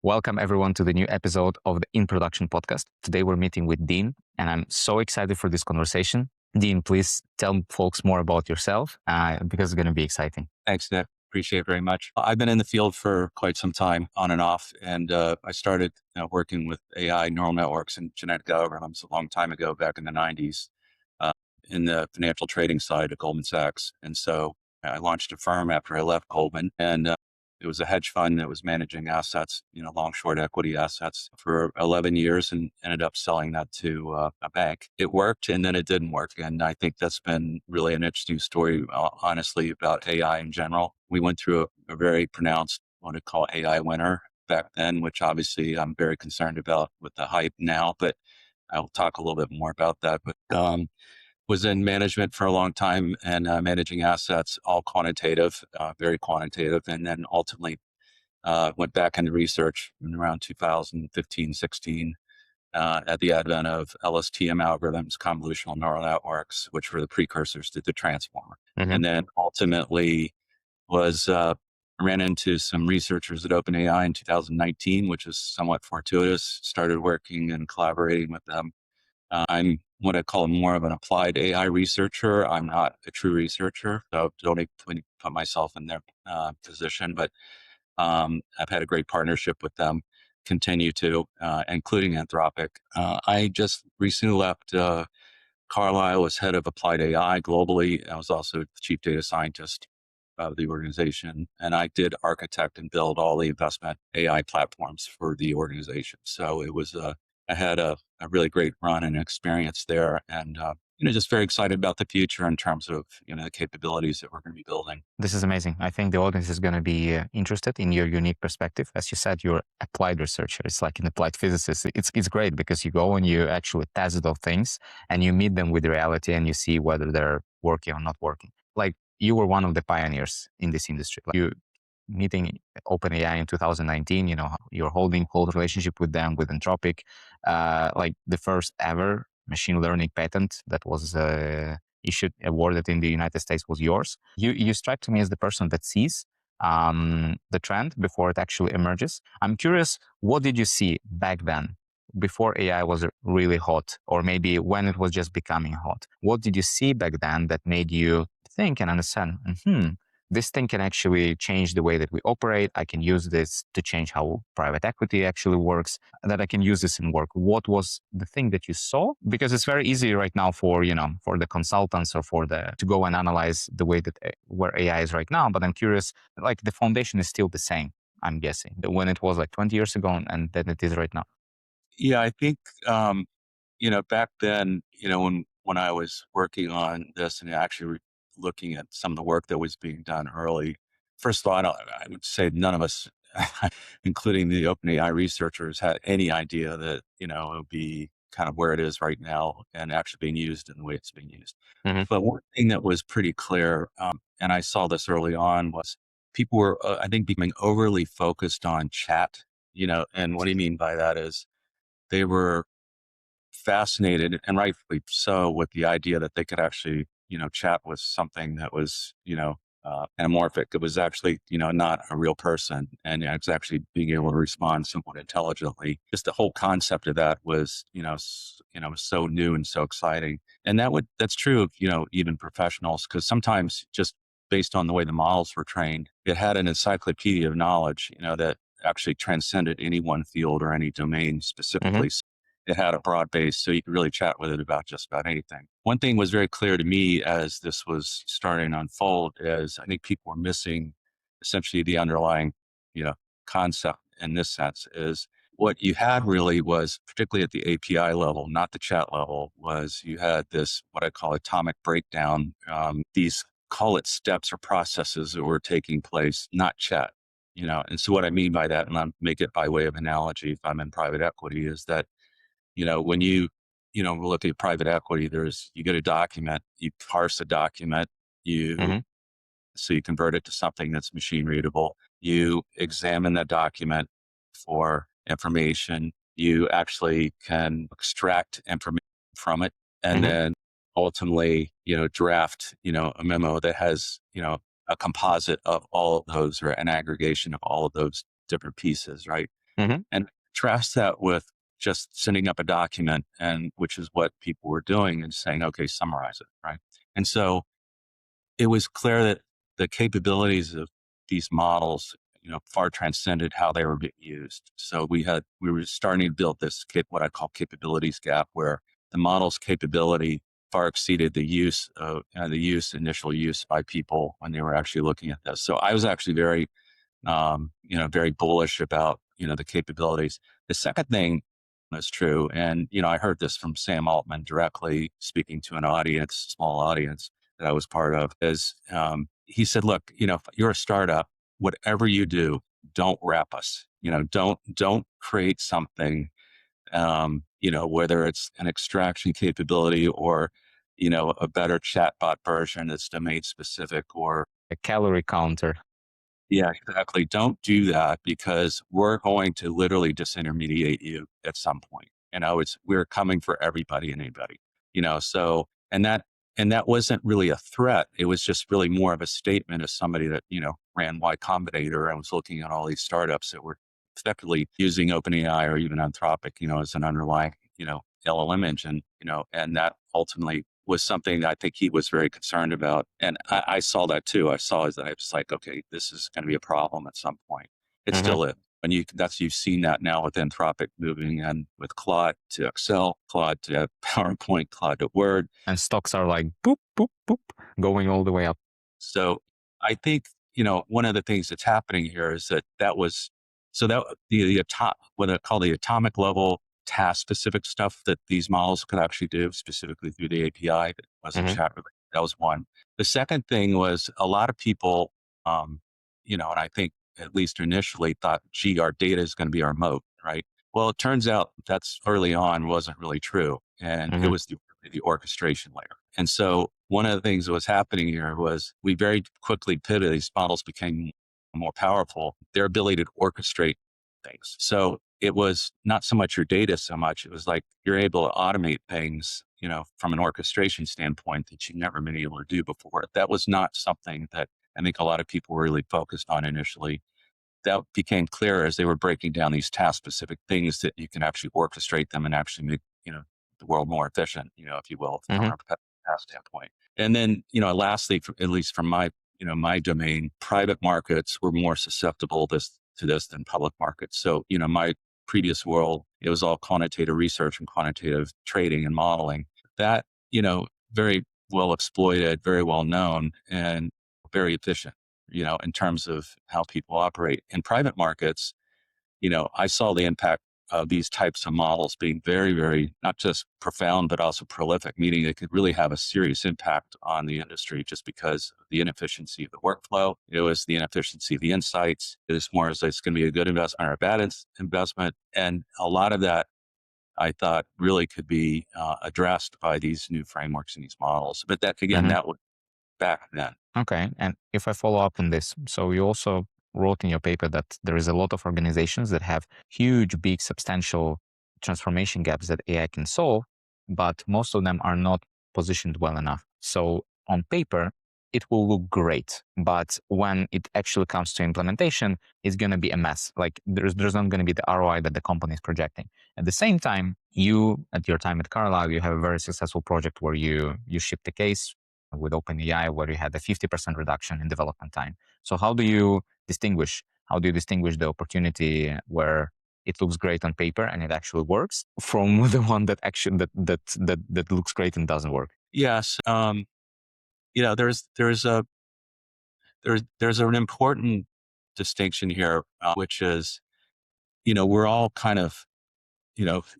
Welcome everyone to the new episode of the In Production podcast. Today we're meeting with Dean, and I'm so excited for this conversation. Dean, please tell folks more about yourself because it's going to be exciting. Thanks, Nick. Appreciate it very much. I've been in the field for quite some time, on and off, and I started working with AI, neural networks, and genetic algorithms a long time ago, back in the 90s, in the financial trading side of Goldman Sachs. And so I launched a firm after I left Goldman, and it was a hedge fund that was managing assets, long short equity assets for 11 years, and ended up selling that to a bank. It worked, and then it didn't work. And I think that's been really an interesting story, honestly, about AI in general. We went through a very pronounced, what I call AI winter back then, which obviously I'm very concerned about with the hype now, but I'll talk a little bit more about that. But was in management for a long time and managing assets, all quantitative, very quantitative, and then ultimately went back into research in around 2015, 16, at the advent of LSTM algorithms, convolutional neural networks, which were the precursors to the transformer. Mm-hmm. And then ultimately ran into some researchers at OpenAI in 2019, which is somewhat fortuitous, started working and collaborating with them. I'm what I call more of an applied AI researcher. I'm not a true researcher, so don't even put myself in their position. But I've had a great partnership with them, continue to, including Anthropic. I just recently left Carlyle as head of applied AI globally. I was also the chief data scientist of the organization, and I did architect and build all the investment AI platforms for the organization. So it was I had a really great run and experience there, and just very excited about the future in terms of the capabilities that we're going to be building. This is amazing. I think the audience is going to be interested in your unique perspective. As you said, you're applied researcher. It's like an applied physicist. It's great because you go and you actually test those things and you meet them with reality and you see whether they're working or not working. Like you were one of the pioneers in this industry. Like you meeting OpenAI in 2019, you're holding close relationship with them, with Anthropic, like the first ever machine learning patent that was awarded in the United States was yours. You strike me as the person that sees the trend before it actually emerges. I'm curious, what did you see back then before AI was really hot, or maybe when it was just becoming hot? What did you see back then that made you think and understand, this thing can actually change the way that we operate. I can use this to change how private equity actually works, that I can use this in work. What was the thing that you saw? Because it's very easy right now for the consultants or to go and analyze the way that where AI is right now. But I'm curious, like the foundation is still the same, I'm guessing, when it was like 20 years ago and then it is right now. Yeah, I think back then, when I was working on this and actually looking at some of the work that was being done early. First of all, I would say none of us, including the OpenAI researchers, had any idea that, it would be kind of where it is right now and actually being used in the way it's being used. Mm-hmm. But one thing that was pretty clear, and I saw this early on, was people were, I think, becoming overly focused on chat, and what do you mean by that is they were fascinated, and rightfully so, with the idea that they could actually, chat with something that was, anamorphic. It was actually, not a real person, and it's actually being able to respond somewhat intelligently. Just the whole concept of that was, so new and so exciting. And that's true of, even professionals, because sometimes just based on the way the models were trained, it had an encyclopedia of knowledge, that actually transcended any one field or any domain specifically. It had a broad base, so you could really chat with it about just about anything. One thing was very clear to me as this was starting to unfold is I think people were missing essentially the underlying, concept in this sense is what you had really was, particularly at the API level, not the chat level, was you had this, what I call atomic breakdown. These call it steps or processes that were taking place, not chat. And so what I mean by that, and I'll make it by way of analogy if I'm in private equity, is that when you look at private equity, you get a document, you parse a document, so you convert it to something that's machine readable. You examine that document for information. You actually can extract information from it, and then ultimately, draft, a memo that has, a composite of all of those or an aggregation of all of those different pieces, right? Mm-hmm. And contrast that with just sending up a document, and which is what people were doing, and saying, okay, summarize it, right? And so it was clear that the capabilities of these models, far transcended how they were being used. So we were starting to build this what I call capabilities gap, where the model's capability far exceeded the initial use by people when they were actually looking at this. So I was actually very bullish about, the capabilities. The second thing is true. And, I heard this from Sam Altman directly speaking to an audience, small audience that I was part of, is he said, look, if you're a startup, whatever you do, don't wrap us, don't create something, whether it's an extraction capability or, a better chatbot version that's domain specific or A calorie counter. yeah, exactly. Don't do that because we're going to literally disintermediate you at some point. We're coming for everybody and anybody, so, and that wasn't really a threat. It was just really more of a statement as somebody that, ran Y Combinator and was looking at all these startups that were effectively using OpenAI or even Anthropic, as an underlying, LLM engine, and that ultimately was something that I think he was very concerned about. And I saw that too. I saw that I was like, okay, this is going to be a problem at some point. It Mm-hmm. still is. And you've seen that now with Anthropic moving in with Claude to Excel, Claude to PowerPoint, Claude to Word. And stocks are like boop, boop, boop, going all the way up. So I think, one of the things that's happening here is that was, so that what I call the atomic level task specific stuff that these models could actually do specifically through the API that wasn't Mm-hmm. chat related. That was one. The second thing was a lot of people, and I think at least initially thought, gee, our data is going to be our moat, right? Well, it turns out that's early on wasn't really true. And it Mm-hmm. was the orchestration layer. And so one of the things that was happening here was we very quickly pivoted. These models became more powerful, their ability to orchestrate things. So it was not so much your data so much. It was like you're able to automate things, from an orchestration standpoint that you've never been able to do before. That was not something that I think a lot of people were really focused on initially. That became clear as they were breaking down these task specific things that you can actually orchestrate them and actually make, the world more efficient, if you will, from Mm-hmm. a task standpoint. And then, lastly, at least from my domain, private markets were more susceptible to this than public markets. So, my previous world, it was all quantitative research and quantitative trading and modeling. That, very well exploited, very well known, and very efficient, in terms of how people operate. In private markets, I saw the impact of these types of models being very, very not just profound, but also prolific, meaning it could really have a serious impact on the industry just because of the inefficiency of the workflow. It was the inefficiency of the insights. It was more as it's going to be a good investment or a bad investment. And a lot of that I thought really could be addressed by these new frameworks and these models. But that, again, Mm-hmm. that was back then. Okay. And if I follow up on this, so you also wrote in your paper that there is a lot of organizations that have huge, big, substantial transformation gaps that AI can solve, but most of them are not positioned well enough. So on paper, it will look great, but when it actually comes to implementation, it's going to be a mess. Like there's not going to be the ROI that the company is projecting. At the same time, you, at your time at Carlisle, you have a very successful project where you shipped a case with OpenAI where you had a 50% reduction in development time. So how do you distinguish? How do you distinguish the opportunity where it looks great on paper and it actually works from the one that actually that looks great and doesn't work? Yes. There's an important distinction here, which is, we're all kind of,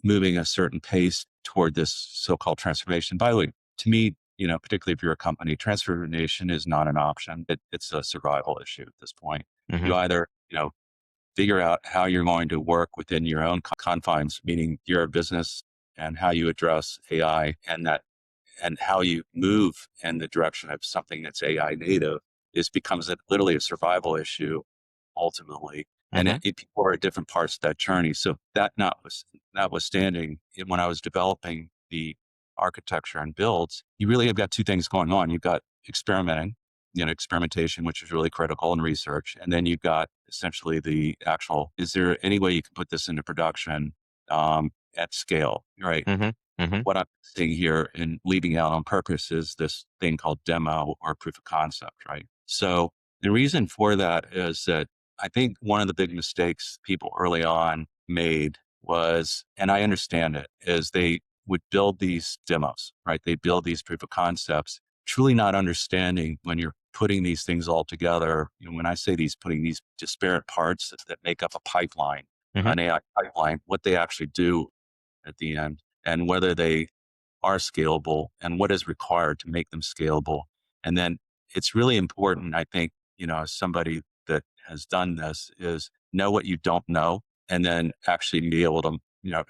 moving a certain pace toward this so-called transformation. By the way, to me, particularly if you're a company, transformation is not an option. It's a survival issue at this point. Mm-hmm. You either, figure out how you're going to work within your own confines, meaning your business and how you address AI and how you move in the direction of something that's AI native becomes literally a survival issue ultimately. And Mm-hmm. people are at different parts of that journey. So that notwithstanding, when I was developing the architecture and builds, you really have got two things going on. You've got experimenting, experimentation, which is really critical in research. And then you've got essentially the actual, is there any way you can put this into production at scale, right? Mm-hmm. Mm-hmm. What I'm seeing here and leaving out on purpose is this thing called demo or proof of concept, right? So the reason for that is that I think one of the big mistakes people early on made was, and I understand it, is they would build these demos, right? They build these proof of concepts, truly not understanding when you're putting these things all together. When I say putting these disparate parts that make up a pipeline, Mm-hmm. an AI pipeline, what they actually do at the end and whether they are scalable and what is required to make them scalable. And then it's really important, I think, as somebody that has done this is know what you don't know and then actually be able to,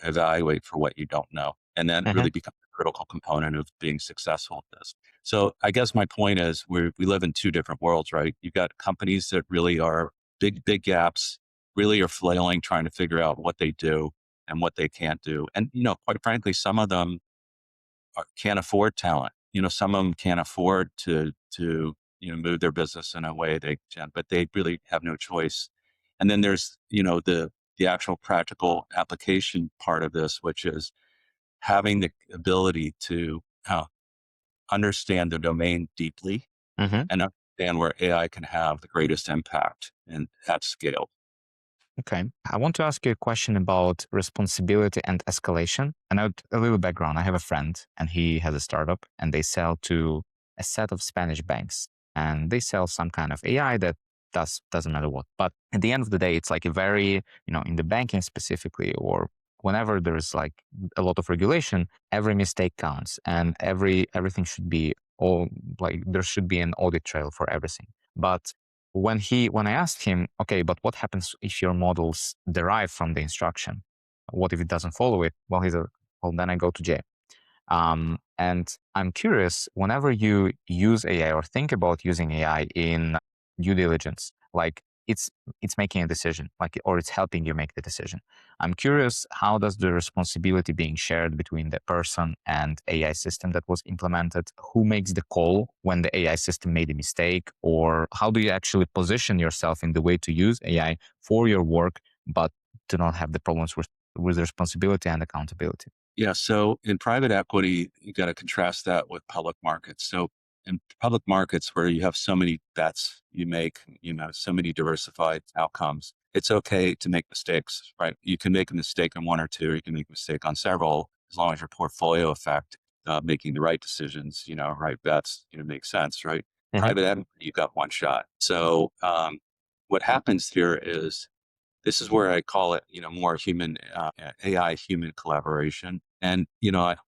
evaluate for what you don't know. And then Mm-hmm. really become a critical component of being successful at this. So I guess my point is we live in two different worlds, right? You've got companies that really are big gaps, really are flailing, trying to figure out what they do and what they can't do. And, quite frankly, some of them can't afford talent. Some of them can't afford to move their business in a way they can, but they really have no choice. And then there's the actual practical application part of this, which is having the ability to understand the domain deeply Mm-hmm. and understand where AI can have the greatest impact and at scale. Okay. I want to ask you a question about responsibility and escalation. And a little background. I have a friend and he has a startup and they sell to a set of Spanish banks. And they sell some kind of AI that doesn't matter what. But at the end of the day, it's like a very, in the banking specifically, or whenever there's like a lot of regulation, every mistake counts and everything should be all like there should be an audit trail for everything. But when I asked him, okay, but what happens if your models derive from the instruction? What if it doesn't follow it? Well, he said, well, then I go to jail. And I'm curious, whenever you use AI or think about using AI in due diligence, like it's making a decision, like or it's helping you make the decision. I'm curious, how does the responsibility being shared between the person and AI system that was implemented? Who makes the call when the AI system made a mistake? Or how do you actually position yourself in the way to use AI for your work, but to not have the problems with responsibility and accountability? Yeah. So in private equity, you got to contrast that with public markets. So in public markets where you have so many bets you make, so many diversified outcomes, it's okay to make mistakes, right? You can make a mistake on one or two, or you can make a mistake on several, as long as your portfolio effect, making the right decisions, right bets, makes sense, right? Hmm. Private equity, you got one shot. So what happens here is this is where I call it, more human AI human collaboration. And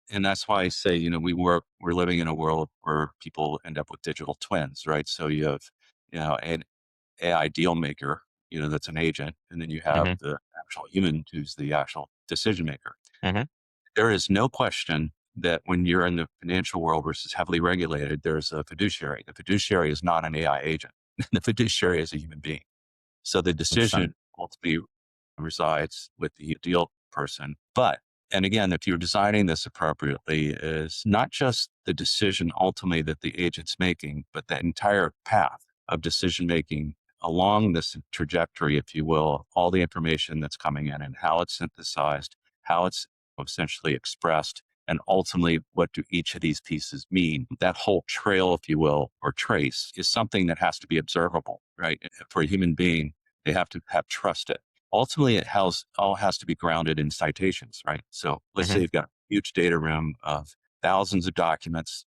and that's why I say, we're living in a world where people end up with digital twins, right? So you have, an AI deal maker, that's an agent, and then you have Hmm. the actual human who's the actual decision maker. Hmm. There is no question that when you're in the financial world versus heavily regulated, there's a fiduciary. The fiduciary is not an AI agent. The fiduciary is a human being. So the Understand. decision ultimately resides with the deal person. But, and again, if you're designing this appropriately, is not just the decision ultimately that the agent's making, but that entire path of decision making along this trajectory, if you will, all the information that's coming in and how it's synthesized, how it's essentially expressed, and ultimately what do each of these pieces mean. That whole trail, if you will, or trace is something that has to be observable, right? For a human being, they have to have trust it. Ultimately, all has to be grounded in citations, right? So let's say Hmm. you've got a huge data room of thousands of documents,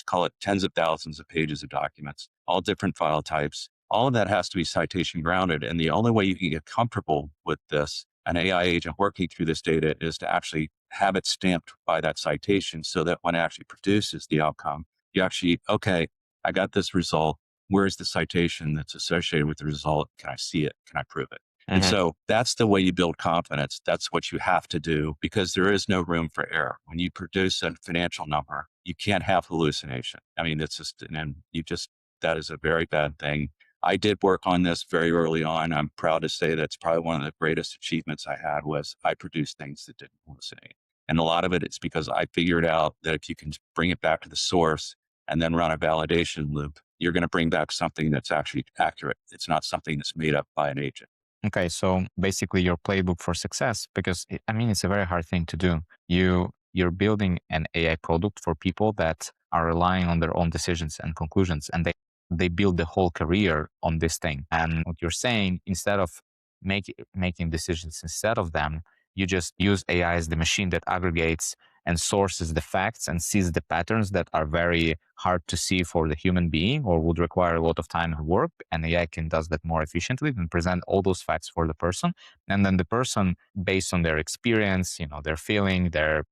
call it tens of thousands of pages of documents, all different file types. All of that has to be citation grounded. And the only way you can get comfortable with this, an AI agent working through this data, is to actually have it stamped by that citation so that when it actually produces the outcome, you actually, okay, I got this result. Where's the citation that's associated with the result? Can I see it? Can I prove it? And Hmm. so that's the way you build confidence. That's what you have to do because there is no room for error. When you produce a financial number, you can't have hallucination. I mean, it's just, and you just, that is a very bad thing. I did work on this very early on. I'm proud to say that's probably one of the greatest achievements I had was I produced things that didn't hallucinate. And a lot of it is because I figured out that if you can bring it back to the source and then run a validation loop, you're going to bring back something that's actually accurate. It's not something that's made up by an agent. Okay, so basically your playbook for success, because I mean it's a very hard thing to do. You're building an AI product for people that are relying on their own decisions and conclusions, and they build the whole career on this thing. And what you're saying, instead of making decisions instead of them, you just use AI as the machine that aggregates and sources the facts and sees the patterns that are very hard to see for the human being or would require a lot of time and work. And AI can does that more efficiently and present all those facts for the person. And then the person, based on their experience, their feeling, their,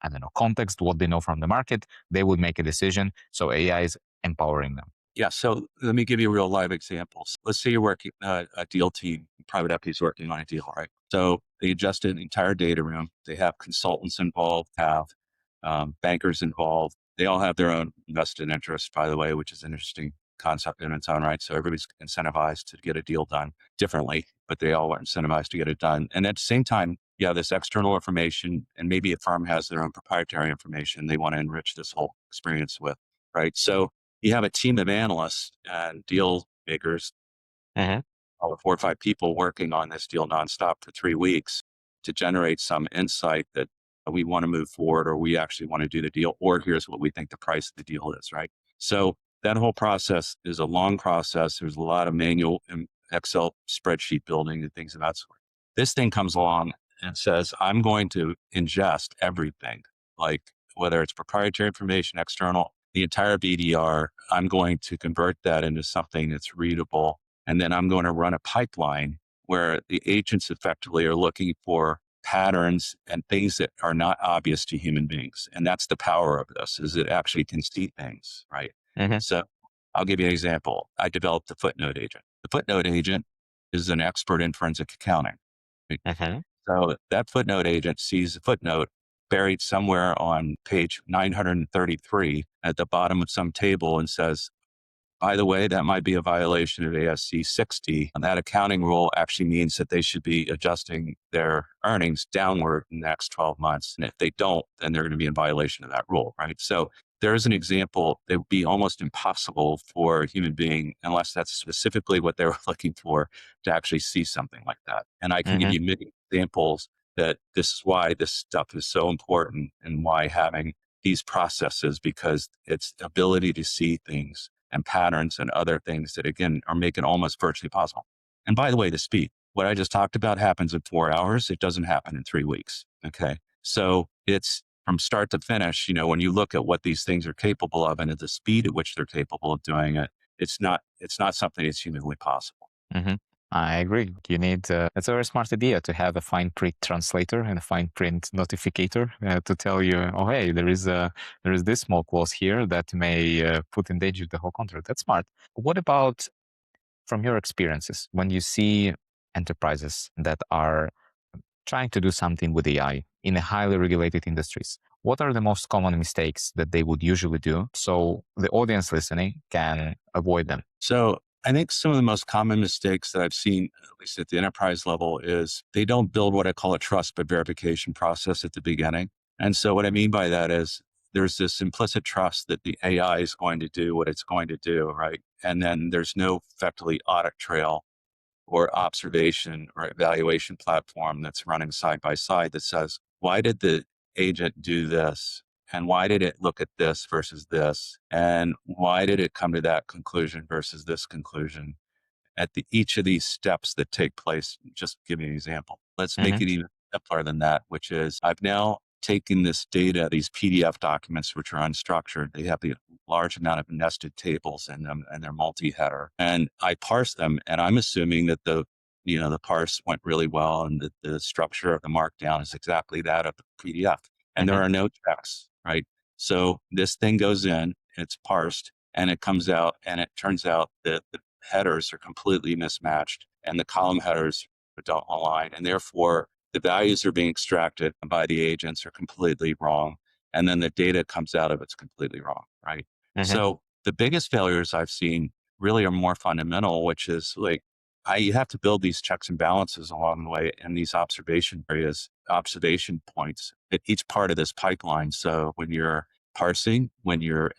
I don't know, context, what they know from the market, they would make a decision. So AI is empowering them. Yeah. So let me give you real live examples. Let's say you're working a deal team, private equity is working on a deal, right? So they adjusted the entire data room. They have consultants involved, have bankers involved. They all have their own vested interest, by the way, which is an interesting concept in its own right. So everybody's incentivized to get a deal done differently, but they all are incentivized to get it done. And at the same time, yeah, this external information, and maybe a firm has their own proprietary information they want to enrich this whole experience with, right? So you have a team of analysts and deal makers, all the 4 or 5 people working on this deal nonstop for 3 weeks to generate some insight that we want to move forward, or we actually want to do the deal, or here's what we think the price of the deal is, right? So that whole process is a long process. There's a lot of manual and Excel spreadsheet building and things of that sort. This thing comes along and says, I'm going to ingest everything, like whether it's proprietary information, external, the entire BDR, I'm going to convert that into something that's readable. And then I'm going to run a pipeline where the agents effectively are looking for patterns and things that are not obvious to human beings. And that's the power of this, is it actually can see things, right? Mm-hmm. So I'll give you an example. I developed the footnote agent. The footnote agent is an expert in forensic accounting. Right? Mm-hmm. So that footnote agent sees a footnote buried somewhere on page 933 at the bottom of some table and says, by the way, that might be a violation of ASC 60. And that accounting rule actually means that they should be adjusting their earnings downward in the next 12 months. And if they don't, then they're going to be in violation of that rule, right? So there is an example that would be almost impossible for a human being, unless that's specifically what they were looking for, to actually see something like that. And I can give Mm-hmm. you many examples that this is why this stuff is so important and why having these processes, because it's ability to see things and patterns and other things that, again, are making almost virtually possible. And by the way, the speed, what I just talked about happens in 4 hours. It doesn't happen in 3 weeks. Okay. So it's from start to finish, when you look at what these things are capable of and at the speed at which they're capable of doing it, it's not something that's humanly possible. Mm-hmm. I agree. You need, it's a very smart idea to have a fine print translator and a fine print notificator to tell you, oh, hey, there is this small clause here that may put in danger the whole contract. That's smart. What about from your experiences when you see enterprises that are trying to do something with AI in a highly regulated industries? What are the most common mistakes that they would usually do so the audience listening can avoid them? So I think some of the most common mistakes that I've seen, at least at the enterprise level, is they don't build what I call a trust but verification process at the beginning. And so what I mean by that is there's this implicit trust that the AI is going to do what it's going to do, right? And then there's no effectively audit trail or observation or evaluation platform that's running side by side that says, why did the agent do this? And why did it look at this versus this? And why did it come to that conclusion versus this conclusion? At each of these steps that take place, just give me an example. Let's Mm-hmm. make it even simpler than that, which is I've now taken this data, these PDF documents, which are unstructured. They have the large amount of nested tables in them and they're multi-header. And I parse them and I'm assuming that the parse went really well and that the structure of the markdown is exactly that of the PDF. And Mm-hmm. there are no checks, right? So this thing goes in, it's parsed, and it comes out and it turns out that the headers are completely mismatched and the column headers don't align. And therefore, the values are being extracted by the agents are completely wrong. And then the data comes out of it's completely wrong, right? Mm-hmm. So the biggest failures I've seen really are more fundamental, which is like, you have to build these checks and balances along the way and these observation areas, observation points at each part of this pipeline. So when you're parsing when you're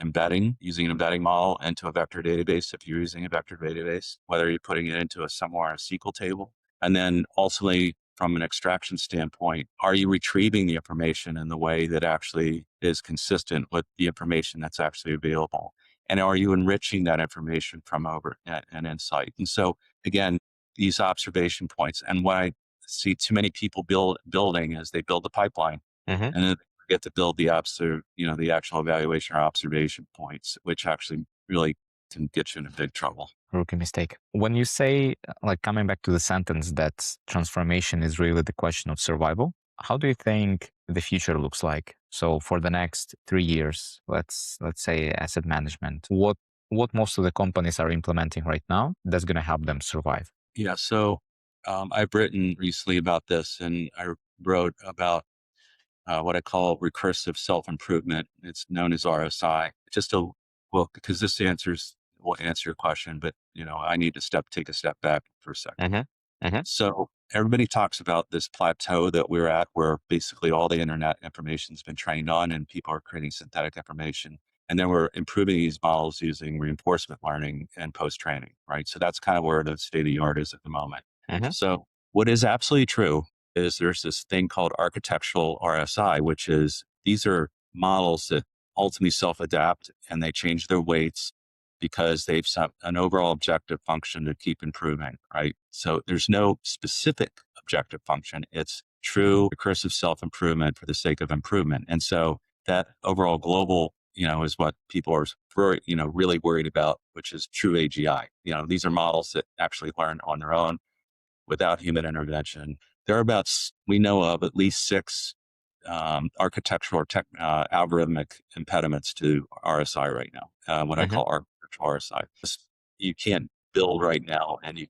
using an embedding model into a vector database, if you're using a vector database, whether you're putting it into somewhere a SQL table. And then ultimately, from an extraction standpoint, are you retrieving the information in the way that actually is consistent with the information that's actually available? And are you enriching that information from an insight? And so again, these observation points, and what I see too many people building is they build the pipeline, Mm-hmm. and then they forget to build the the actual evaluation or observation points, which actually really can get you into big trouble. Rookie mistake. When you say, like, coming back to the sentence that transformation is really the question of survival, how do you think the future looks like? So for the next 3 years, let's say asset management, what most of the companies are implementing right now that's going to help them survive? Yeah. So I've written recently about this, and I wrote about what I call recursive self improvement. It's known as RSI. Because this will answer your question, but I need to take a step back for a second. Mm-hmm. Mm-hmm. So everybody talks about this plateau that we're at, where basically all the internet information has been trained on, and people are creating synthetic information. And then we're improving these models using reinforcement learning and post training, right? So that's kind of where the state of the art is at the moment. Mm-hmm. So what is absolutely true is there's this thing called architectural RSI, which is these are models that ultimately self adapt and they change their weights because they've set an overall objective function to keep improving, right? So there's no specific objective function. It's true recursive self-improvement for the sake of improvement. And so that overall global, is what people are really worried about, which is true AGI. These are models that actually learn on their own without human intervention. There are we know of at least six architectural or algorithmic impediments to RSI right now, what I Mm-hmm. call architectural RSI. You can't build right now, and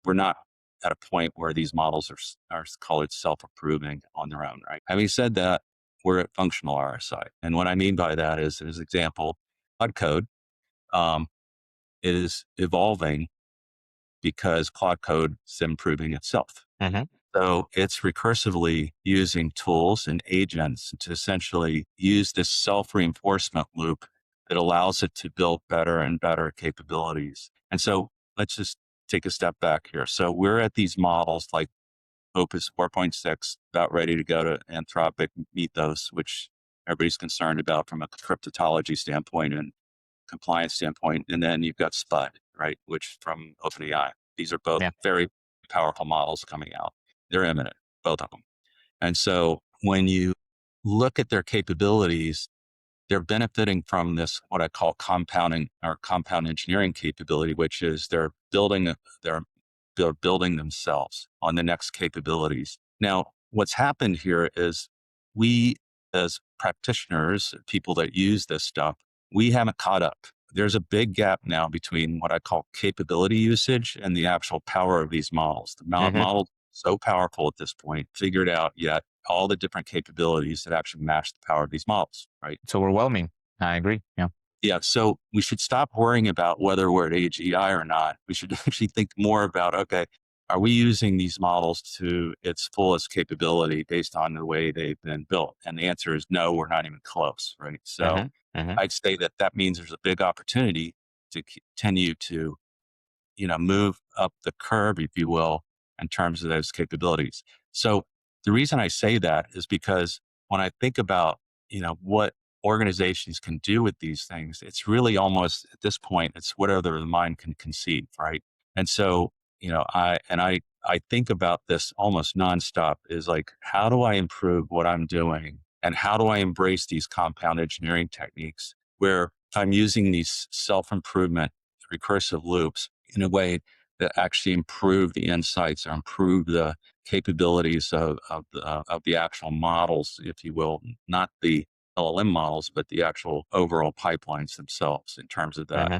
we're not at a point where these models are call it self-improving on their own, right? Having said that, we're at functional RSI. And what I mean by that is, as an example, Cloud Code um, is evolving because Cloud Code is improving itself. Mm-hmm. So it's recursively using tools and agents to essentially use this self-reinforcement loop that allows it to build better and better capabilities. And so let's just take a step back here. So we're at these models like Opus 4.6, about ready to go to Anthropic Mythos, which everybody's concerned about from a cryptology standpoint and compliance standpoint. And then you've got Spud, right? Which from OpenAI. These are both Yeah. very powerful models coming out. They're imminent, both of them. And so when you look at their capabilities, they're benefiting from this, what I call compounding or compound engineering capability, which is they're building themselves on the next capabilities. Now, what's happened here is we as practitioners, people that use this stuff, we haven't caught up. There's a big gap now between what I call capability usage and the actual power of these models. The Mm-hmm. model so powerful at this point, figured out yet all the different capabilities that actually match the power of these models, right? It's overwhelming. I agree. Yeah. Yeah. So we should stop worrying about whether we're at AGI or not. We should actually think more about, okay, are we using these models to its fullest capability based on the way they've been built? And the answer is no, we're not even close, right? So Mm-hmm. Mm-hmm. I'd say that means there's a big opportunity to continue to move up the curve, if you will, in terms of those capabilities. So the reason I say that is because when I think about, what organizations can do with these things, it's really almost at this point, it's whatever the mind can conceive, right? And so, I think about this almost nonstop is like, how do I improve what I'm doing? And how do I embrace these compound engineering techniques where I'm using these self-improvement recursive loops in a way that actually improve the insights or improve the capabilities of the actual models, if you will, not the LLM models, but the actual overall pipelines themselves in terms of that. Mm-hmm.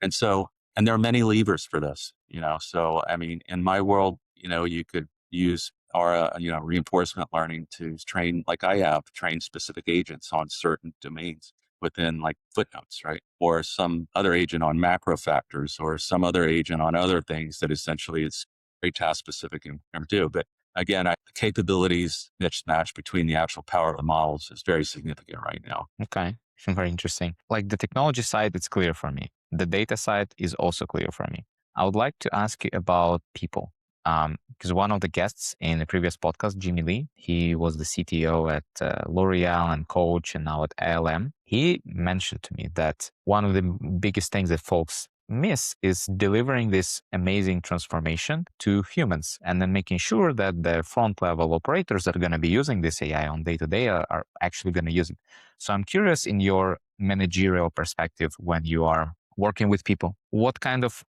And so, and there are many levers for this, So, I mean, in my world, you could use our, reinforcement learning to train, like I have trained specific agents on certain domains within like footnotes, right? Or some other agent on macro factors or some other agent on other things that essentially is very task specific and do. But again, the capabilities mismatch between the actual power of the models is very significant right now. Okay. Very interesting. Like the technology side, it's clear for me. The data side is also clear for me. I would like to ask you about people. Because one of the guests in the previous podcast, Jimmy Lee, he was the CTO at L'Oreal and Coach and now at ALM. He mentioned to me that one of the biggest things that folks miss is delivering this amazing transformation to humans and then making sure that the front level operators that are going to be using this AI on day to day are actually going to use it. So I'm curious in your managerial perspective when you are working with people, what kind of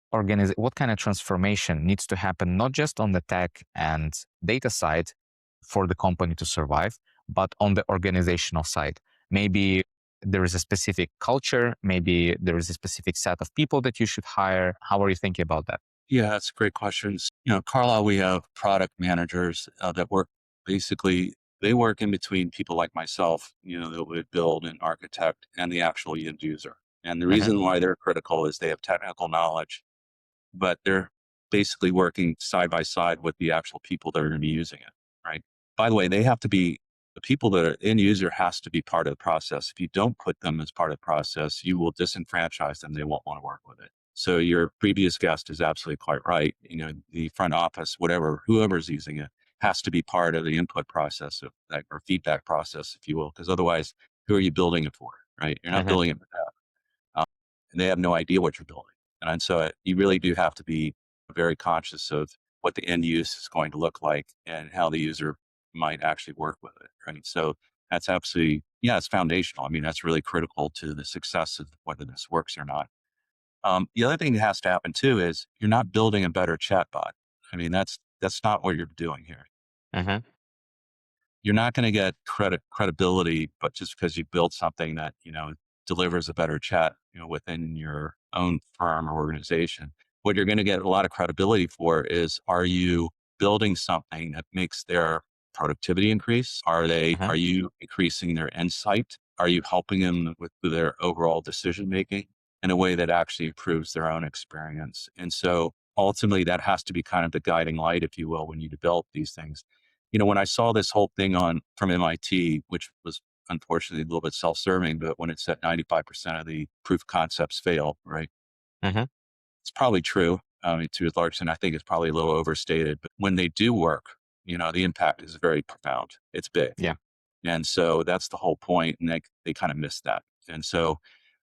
what kind of transformation needs to happen, not just on the tech and data side for the company to survive, but on the organizational side. Maybe there is a specific culture, maybe there is a specific set of people that you should hire. How are you thinking about that? Yeah, that's a great question. Carlisle, we have product managers that work basically, they work in between people like myself, that would build and architect and the actual end user. And the Hmm. reason why they're critical is they have technical knowledge, but they're basically working side by side with the actual people that are going to be using it, right? By the way, the people that are end user has to be part of the process. If you don't put them as part of the process, you will disenfranchise them. They won't want to work with it. So your previous guest is absolutely quite right. The front office, whoever's using it has to be part of the input process of that, or feedback process, if you will, because otherwise, who are you building it for, right? You're not Hmm. building it for that. And they have no idea what you're building. And so you really do have to be very conscious of what the end use is going to look like and how the user might actually work with it. Right. So that's absolutely, yeah, it's foundational. I mean, that's really critical to the success of whether this works or not. The other thing that has to happen too is you're not building a better chatbot. I mean, that's not what you're doing here. Hmm. You're not going to get credibility, but just because you build something that, delivers a better chat, within your own firm or organization. What you're going to get a lot of credibility for is, are you building something that makes their productivity increase? Hmm. Are you increasing their insight? Are you helping them with their overall decision making in a way that actually improves their own experience? And so ultimately that has to be kind of the guiding light, if you will, when you develop these things. When I saw this whole thing from MIT, which was unfortunately a little bit self-serving, but when it said 95% of the proof concepts fail, right? Hmm. It's probably true. I mean, to a large extent, I think it's probably a little overstated, but when they do work, the impact is very profound. It's big. Yeah. And so that's the whole point, and they kind of missed that. And so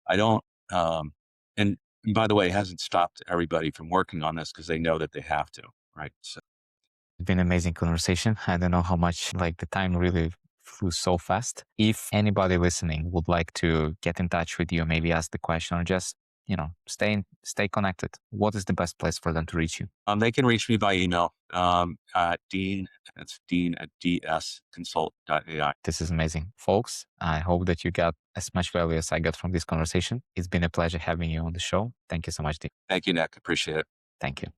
I don't, um, and by the way, it hasn't stopped everybody from working on this because they know that they have to, right? So It's been an amazing conversation. I don't know how much like the time really flew so fast. If anybody listening would like to get in touch with you, maybe ask the question or just, stay connected. What is the best place for them to reach you? they can reach me by email, at that's Dean at dsconsult.ai. This is amazing. Folks, I hope that you got as much value as I got from this conversation. It's been a pleasure having you on the show. Thank you so much, Dean. Thank you, Nick. Appreciate it. Thank you.